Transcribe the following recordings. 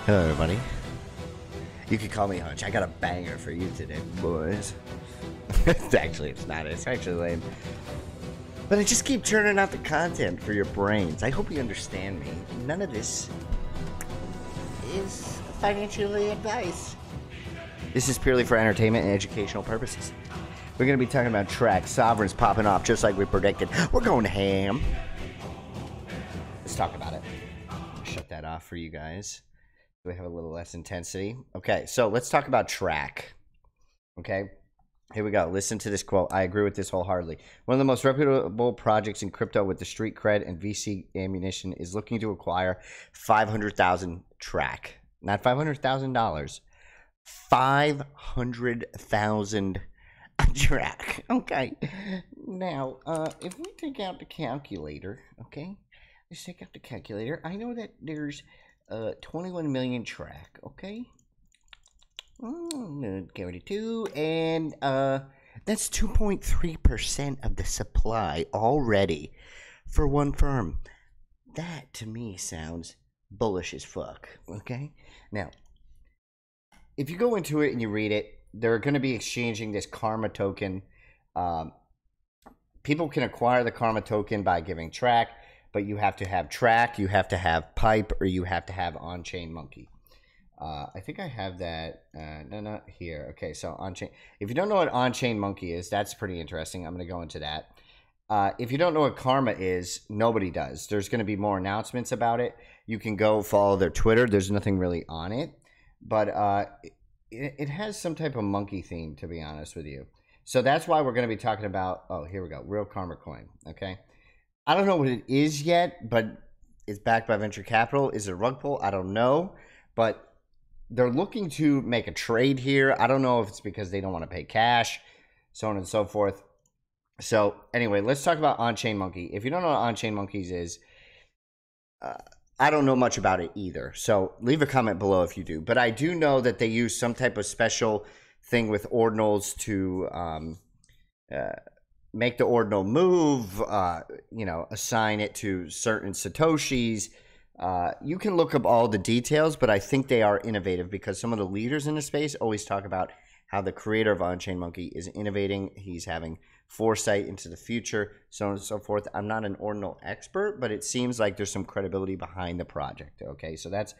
Hello, everybody. You can call me Hunch. I got a banger for you today, boys. Actually, it's not. It's actually lame. But I just keep churning out the content for your brains. I hope you understand me. None of this is financially advice. This is purely for entertainment and educational purposes. We're going to be talking about Trac. Sovryn's popping off just like we predicted. We're going ham. Let's talk about it. Shut that off for you guys. We have a little less intensity. Okay, so let's talk about Trac. Okay, here we go. Listen to this quote. I agree with this wholeheartedly. One of the most reputable projects in crypto with the street cred and VC ammunition is looking to acquire 500,000 Trac. Not $500,000. 500,000 Trac. Okay. Now, if we take out the calculator, okay? Let's take out the calculator. I know that there's 21 million Trac, okay? 42, and that's 2.3% of the supply already for one firm. That to me sounds bullish as fuck, okay? Now, if you go into it and you read it, they're going to be exchanging this Karma token. People can acquire the Karma token by giving Trac, but you have to have Trac, you have to have Pipe, or you have to have On-Chain Monkey. I think I have that. No, not here. Okay, so On-Chain. If you don't know what On-Chain Monkey is, that's pretty interesting. I'm going to go into that. If you don't know what Karma is, nobody does. There's going to be more announcements about it. You can go follow their Twitter. There's nothing really on it. But it has some type of monkey theme, to be honest with you. So that's why we're going to be talking about, oh, here we go, Real Karma Coin, okay? I don't know what it is yet, but it's backed by venture capital. Is it a rug pull? I don't know. But they're looking to make a trade here. I don't know if it's because they don't want to pay cash, so on and so forth. So anyway, let's talk about On-Chain Monkey. If you don't know what On-Chain Monkeys is, I don't know much about it either. So leave a comment below if you do. But I do know that they use some type of special thing with ordinals to make the ordinal move, assign it to certain Satoshis. You can look up all the details, but I think they are innovative because some of the leaders in the space always talk about how the creator of On-Chain Monkey is innovating. He's having foresight into the future, so on and so forth. I'm not an ordinal expert, but it seems like there's some credibility behind the project. Okay, so that's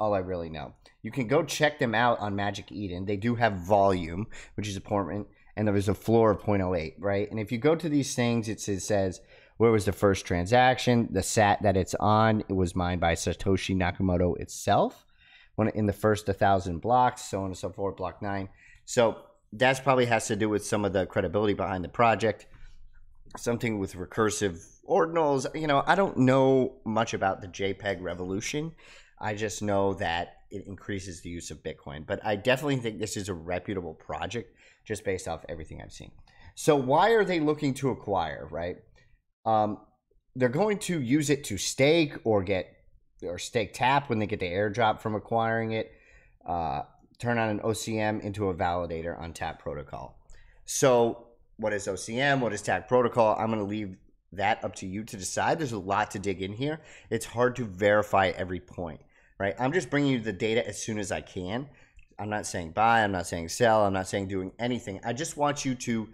all I really know. You can go check them out on Magic Eden. They do have volume, which is important. And there was a floor of 0.08, right? And if you go to these things, it says, where was the first transaction? The SAT that it's on, it was mined by Satoshi Nakamoto itself in the first 1,000 blocks, so on and so forth, block 9. So that probably has to do with some of the credibility behind the project, something with recursive ordinals. You know, I don't know much about the JPEG revolution. I just know that it increases the use of Bitcoin. But I definitely think this is a reputable project just based off everything I've seen. So why are they looking to acquire, right? They're going to use it to stake or stake tap when they get the airdrop from acquiring it, turn on an OCM into a validator on tap protocol. So what is OCM? What is tap protocol? I'm going to leave that up to you to decide. There's a lot to dig in here. It's hard to verify every point, right? I'm just bringing you the data as soon as I can. I'm not saying buy, I'm not saying sell, I'm not saying doing anything. I just want you to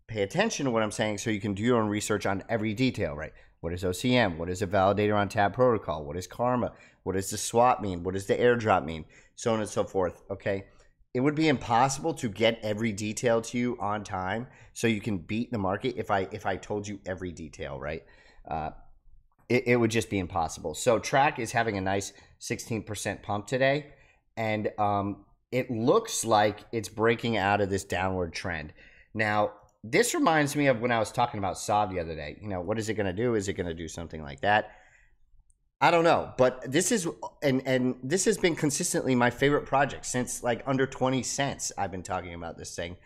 pay attention to what I'm saying so you can do your own research on every detail, right? What is OCM? What is a validator on tap protocol? What is Karma? What does the swap mean? What does the airdrop mean? So on and so forth, okay? It would be impossible to get every detail to you on time so you can beat the market if I told you every detail, right? It would just be impossible. So Trac is having a nice 16% pump today, and it looks like it's breaking out of this downward trend. Now, this reminds me of when I was talking about SOV the other day. You know, what is it going to do? Is it going to do something like that? I don't know. But this is, and this has been consistently my favorite project since like under 20 cents. I've been talking about this thing.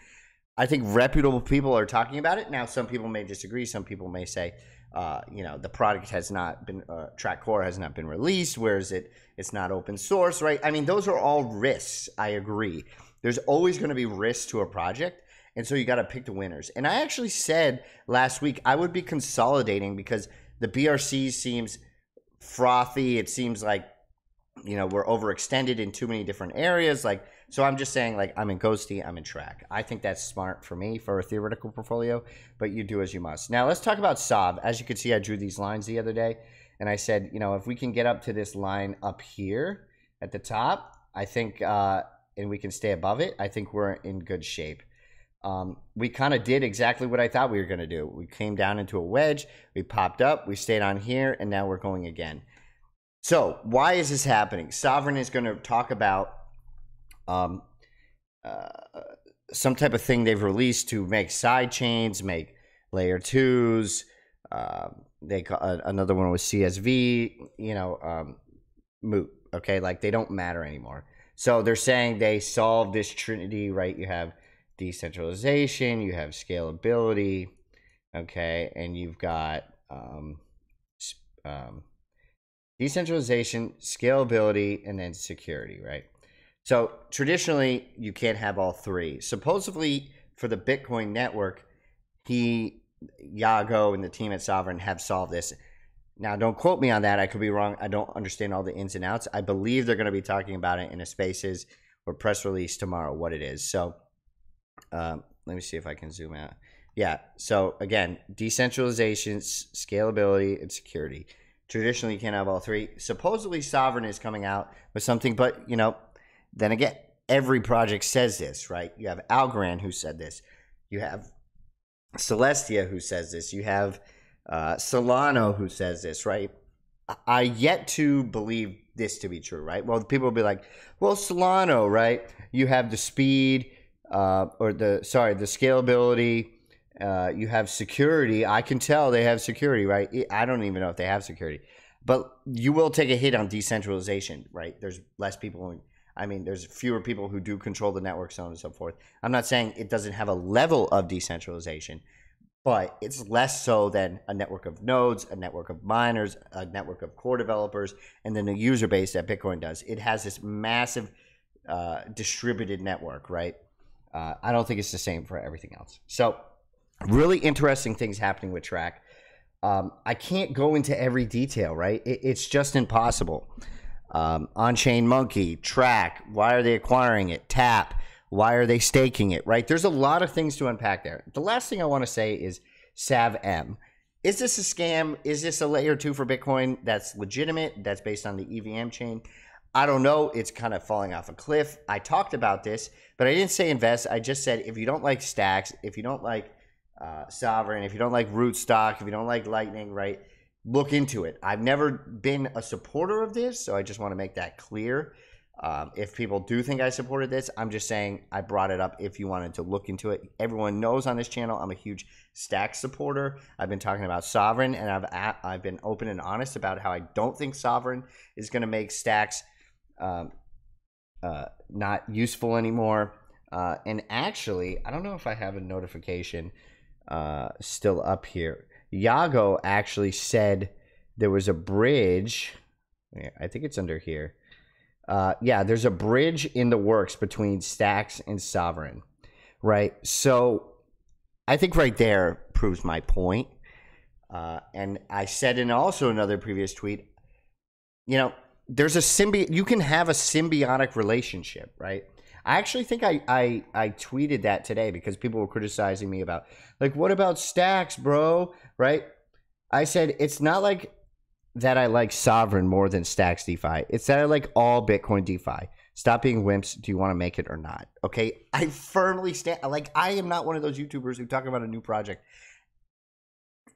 I think reputable people are talking about it. Now, some people may disagree. Some people may say, the product has not been, Trac Core has not been released. Where is it? It's not open source, right? I mean, those are all risks. I agree. There's always going to be risks to a project. And so you got to pick the winners. And I actually said last week I would be consolidating because the BRC seems frothy. It seems like you know, we're overextended in too many different areas. Like, so I'm just saying, like, I'm in Ghosty, I'm in Trac. I think that's smart for me for a theoretical portfolio, but you do as you must. Now let's talk about SOV. As you can see, I drew these lines the other day, and I said, you know, if we can get up to this line up here at the top, I think, and we can stay above it, I think we're in good shape. We kind of did exactly what I thought we were going to do. We came down into a wedge, we popped up, we stayed on here, and now we're going again. So why is this happening? Sovryn is going to talk about some type of thing they've released to make side chains, make layer 2s. Another one was CSV, you know, moot. Okay, like they don't matter anymore. So they're saying they solve this trinity, right? You have decentralization, you have scalability, okay, and you've got decentralization, scalability, and then security, right? So traditionally, you can't have all three. Supposedly, for the Bitcoin network, Yago and the team at Sovryn have solved this. Now, don't quote me on that. I could be wrong. I don't understand all the ins and outs. I believe they're going to be talking about it in a Spaces or press release tomorrow, what it is. So let me see if I can zoom out. Yeah, so again, decentralization, scalability, and security. Traditionally, you can't have all three. Supposedly, Sovryn is coming out with something, but, you know, then again, every project says this, right? You have Algorand who said this. You have Celestia who says this. You have Solano who says this, right? I yet to believe this to be true, right? Well, people will be like, well, Solano, right? You have the speed, the scalability. You have security. I can tell they have security, right? I don't even know if they have security, but you will take a hit on decentralization, right? There's less people. I mean, there's fewer people who do control the network, so on and so forth. I'm not saying it doesn't have a level of decentralization, but it's less so than a network of nodes, a network of miners, a network of core developers, and then the user base that Bitcoin does. It has this massive distributed network, right? I don't think it's the same for everything else. So really interesting things happening with Trac. I can't go into every detail, right? It's just impossible. On-chain monkey, Trac, why are they acquiring it? Tap, why are they staking it, right? There's a lot of things to unpack there. The last thing I want to say is SAV-M. Is this a scam? Is this a layer 2 for Bitcoin that's legitimate, that's based on the EVM chain? I don't know. It's kind of falling off a cliff. I talked about this, but I didn't say invest. I just said if you don't like stacks, if you don't like Sovryn, if you don't like Rootstock, if you don't like Lightning, right? Look into it. I've never been a supporter of this, so I just want to make that clear. If people do think I supported this, I'm just saying I brought it up if you wanted to look into it. Everyone knows on this channel I'm a huge stack supporter. I've been talking about Sovryn, and I've been open and honest about how I don't think Sovryn is going to make stacks not useful anymore. And actually, I don't know if I have a notification still up here. Yago actually said there was a bridge. I think it's under here. Yeah, there's a bridge in the works between Stacks and Sovryn, right? So I think right there proves my point. And I said in also another previous tweet, you know, there's a you can have a symbiotic relationship, right? I actually think I tweeted that today because people were criticizing me about, like, what about Stacks, bro? Right? I said, it's not like that I like Sovryn more than Stacks DeFi. It's that I like all Bitcoin DeFi. Stop being wimps. Do you want to make it or not? Okay? I firmly stand. Like, I am not one of those YouTubers who talk about a new project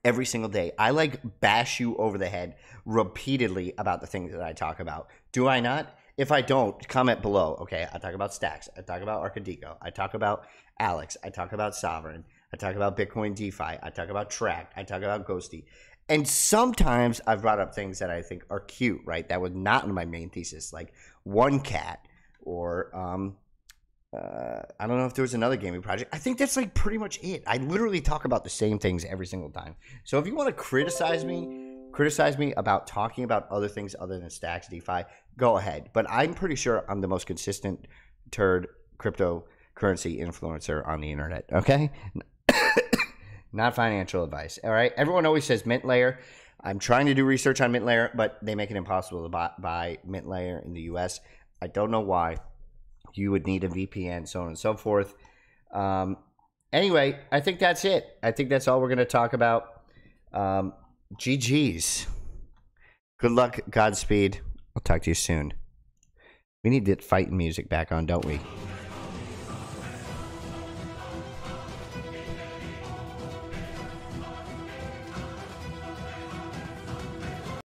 every single day. I like bash you over the head repeatedly about the things that I talk about. Do I not? If I don't, comment below. Okay, I talk about Stacks. I talk about Arcadico. I talk about Alex. I talk about Sovryn. I talk about Bitcoin DeFi. I talk about Trac. I talk about Ghosty. And sometimes I've brought up things that I think are cute, right? That was not in my main thesis, like One Cat or I don't know if there was another gaming project. I think that's like pretty much it. I literally talk about the same things every single time. So if you want to criticize me about talking about other things other than Stacks DeFi, go ahead. But I'm pretty sure I'm the most consistent turd cryptocurrency influencer on the internet, okay? Not financial advice, all right? Everyone always says mint layer. I'm trying to do research on mint layer, but they make it impossible to buy mint layer in the US. I don't know why. You would need a VPN, so on and so forth. Anyway, I think that's it. I think that's all we're going to talk about. GG's. Good luck. Godspeed. I'll talk to you soon. We need the fight music back on, don't we?